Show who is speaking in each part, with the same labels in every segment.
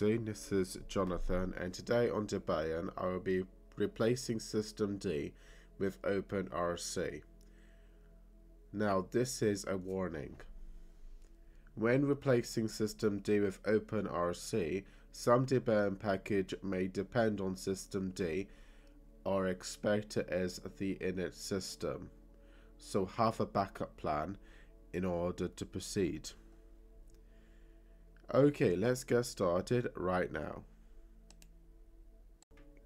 Speaker 1: everybody, this is Jonathan, and today on Debian I will be replacing systemd with Openrc. Now this is a warning. When replacing systemd with Openrc, some Debian package may depend on systemd or expect it as the init system, so have a backup plan in order to proceed. Okay, let's get started right now.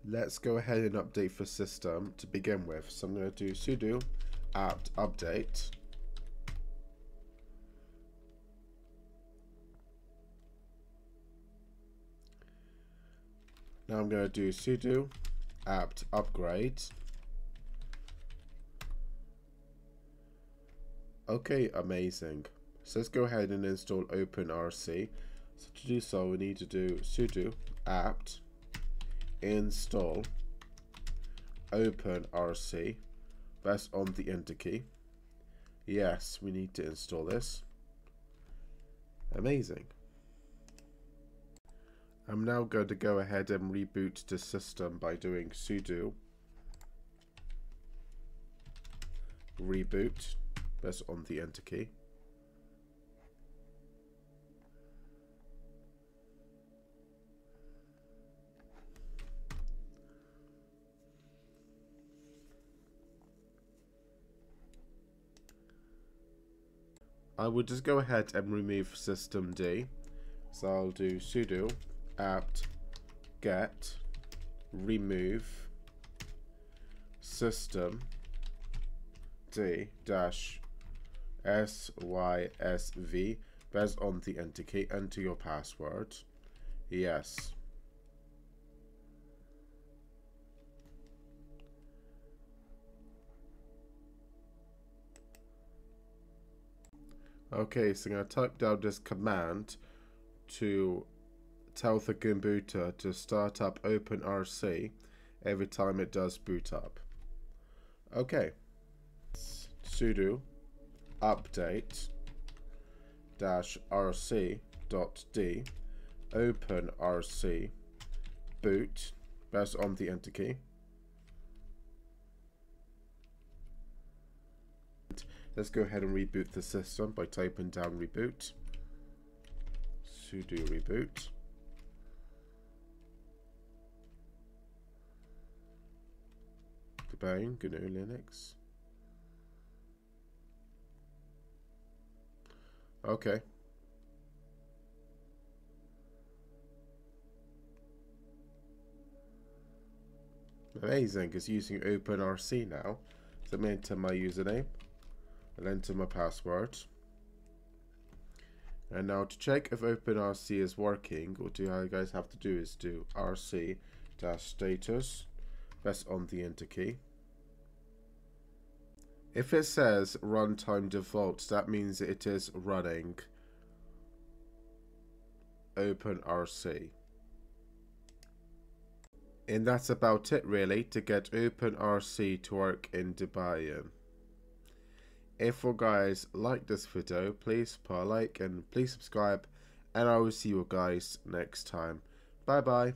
Speaker 1: Let's go ahead and update for system to begin with. So I'm going to do sudo apt update. Now I'm going to do sudo apt upgrade. Okay, amazing. So let's go ahead and install Openrc. So to do so, we need to do sudo apt install Openrc. Press on the enter key. Yes, we need to install this. Amazing. I'm now going to go ahead and reboot the system by doing sudo reboot. Press on the enter key. I will just go ahead and remove systemd. So I'll do sudo apt get remove systemd dash sysv. Press on the enter key. Enter your password. Yes. Okay, so I'm going to type down this command to tell the computer to start up Openrc every time it does boot up. Okay. Sudo update -rc.d Openrc boot. Press on the enter key. Let's go ahead and reboot the system by typing down reboot. Sudo reboot. Debian, GNU Linux. Okay. Amazing, it's using Openrc now. So I'm enter my username. I'll enter my password. And now to check if Openrc is working, what you guys have to do is do rc-status. Press on the enter key. If it says runtime default, that means it is running Openrc. And that's about it really to get Openrc to work in Debian. If you guys like this video, please put a like and please subscribe, and I will see you guys next time. Bye bye.